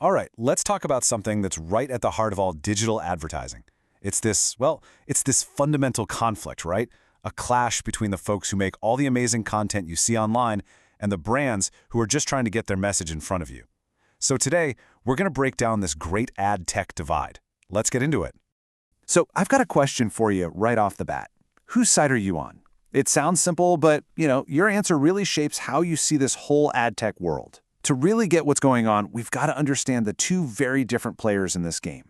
All right, let's talk about something that's right at the heart of all digital advertising. It's this fundamental conflict, right? A clash between the folks who make all the amazing content you see online and the brands who are just trying to get their message in front of you. So today, we're going to break down this great ad tech divide. Let's get into it. So I've got a question for you right off the bat. Whose side are you on? It sounds simple, but your answer really shapes how you see this whole ad tech world. To really get what's going on, we've got to understand the two very different players in this game.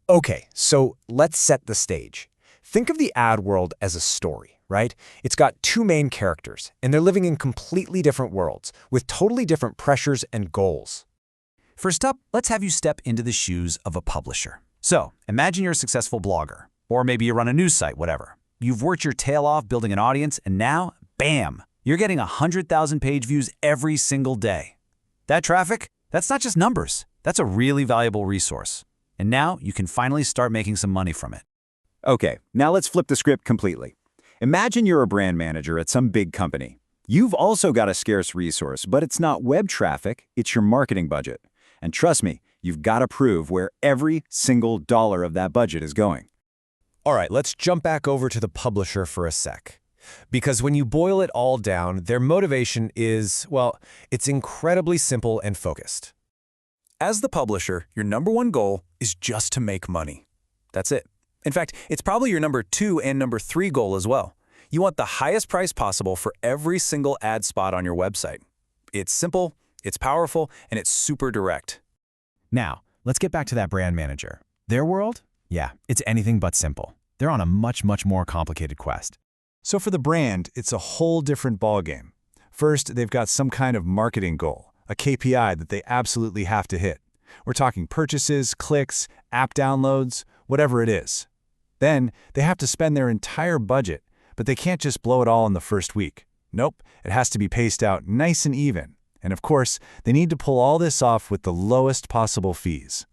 Okay, so let's set the stage. Think of the ad world as a story, right? It's got two main characters, and they're living in completely different worlds, with totally different pressures and goals. First up, let's have you step into the shoes of a publisher. So, imagine you're a successful blogger, or maybe you run a news site, whatever. You've worked your tail off building an audience, and now, bam, you're getting 100,000 page views every single day. That traffic, that's not just numbers. That's a really valuable resource. And now you can finally start making some money from it. Okay, now let's flip the script completely. Imagine you're a brand manager at some big company. You've also got a scarce resource, but it's not web traffic, it's your marketing budget. And trust me, you've got to prove where every single dollar of that budget is going. All right, let's jump back over to the publisher for a sec. Because when you boil it all down, their motivation is, well, it's incredibly simple and focused. As the publisher, your number one goal is just to make money. That's it. In fact, it's probably your number 2 and number 3 goal as well. You want the highest price possible for every single ad spot on your website. It's simple, it's powerful, and it's super direct. Now, let's get back to that brand manager. Their world? Yeah, it's anything but simple. They're on a much more complicated quest. So for the brand, it's a whole different ballgame. First, they've got some kind of marketing goal, a KPI that they absolutely have to hit. We're talking purchases, clicks, app downloads, whatever it is. Then, they have to spend their entire budget, but they can't just blow it all in the first week. Nope, it has to be paced out nice and even. And of course, they need to pull all this off with the lowest possible fees.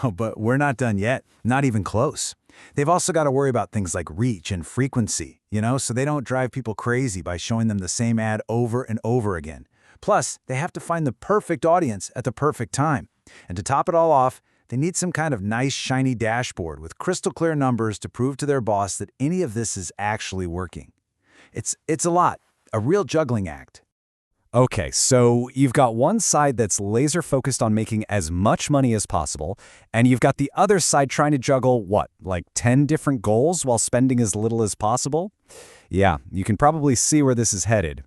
Oh, but we're not done yet. Not even close. They've also got to worry about things like reach and frequency, so they don't drive people crazy by showing them the same ad over and over again. Plus, they have to find the perfect audience at the perfect time. And to top it all off, they need some kind of nice, shiny dashboard with crystal clear numbers to prove to their boss that any of this is actually working. It's a lot, a real juggling act. Okay, so you've got one side that's laser focused on making as much money as possible, and you've got the other side trying to juggle, what, like 10 different goals while spending as little as possible? Yeah, you can probably see where this is headed.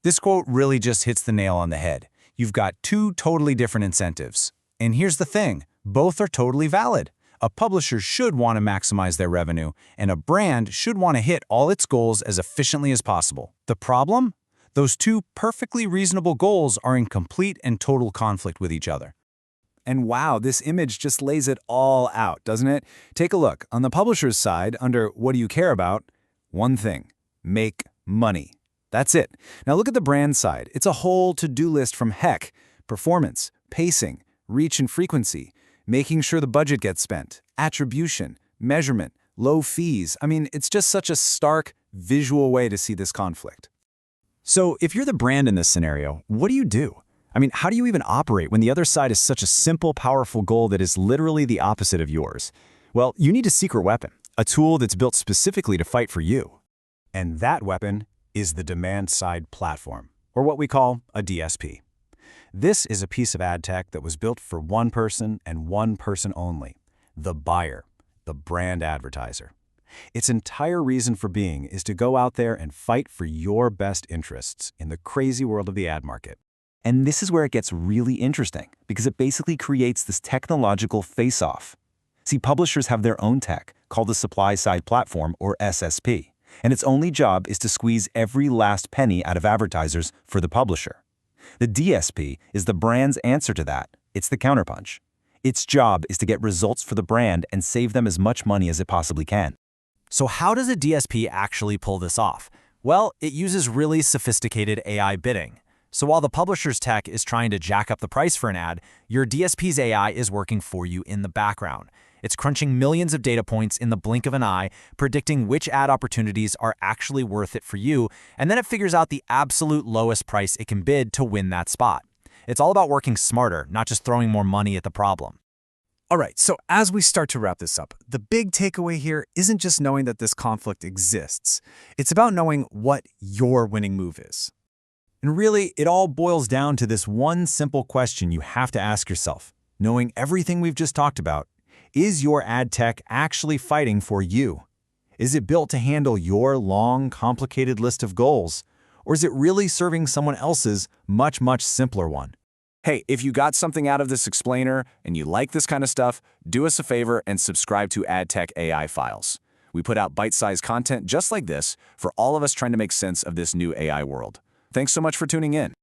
This quote really just hits the nail on the head. You've got two totally different incentives. And here's the thing, both are totally valid. A publisher should want to maximize their revenue, and a brand should want to hit all its goals as efficiently as possible. The problem? Those two perfectly reasonable goals are in complete and total conflict with each other. And wow, this image just lays it all out, doesn't it? Take a look. On the publisher's side, under what do you care about? One thing, make money. That's it. Now look at the brand side. It's a whole to-do list from heck, performance, pacing, reach and frequency, making sure the budget gets spent, attribution, measurement, low fees. I mean, it's just such a stark, visual way to see this conflict. So if you're the brand in this scenario, what do you do? I mean, how do you even operate when the other side is such a simple, powerful goal that is literally the opposite of yours? Well, you need a secret weapon, a tool that's built specifically to fight for you. And that weapon is the demand-side platform, or what we call a DSP. This is a piece of ad tech that was built for one person and one person only, the buyer, the brand advertiser. Its entire reason for being is to go out there and fight for your best interests in the crazy world of the ad market. And this is where it gets really interesting, because it basically creates this technological face-off. See, publishers have their own tech, called the supply-side platform, or SSP, and its only job is to squeeze every last penny out of advertisers for the publisher. The DSP is the brand's answer to that. It's the counterpunch. Its job is to get results for the brand and save them as much money as it possibly can. So how does a DSP actually pull this off? Well, it uses really sophisticated AI bidding. So while the publisher's tech is trying to jack up the price for an ad, your DSP's AI is working for you in the background. It's crunching millions of data points in the blink of an eye, predicting which ad opportunities are actually worth it for you, and then it figures out the absolute lowest price it can bid to win that spot. It's all about working smarter, not just throwing more money at the problem. All right, so as we start to wrap this up, the big takeaway here isn't just knowing that this conflict exists. It's about knowing what your winning move is. And really, it all boils down to this one simple question you have to ask yourself. Knowing everything we've just talked about, is your ad tech actually fighting for you? Is it built to handle your long, complicated list of goals? Or is it really serving someone else's much, much simpler one? Hey, if you got something out of this explainer and you like this kind of stuff, do us a favor and subscribe to AdTech AI Files. We put out bite-sized content just like this for all of us trying to make sense of this new AI world. Thanks so much for tuning in.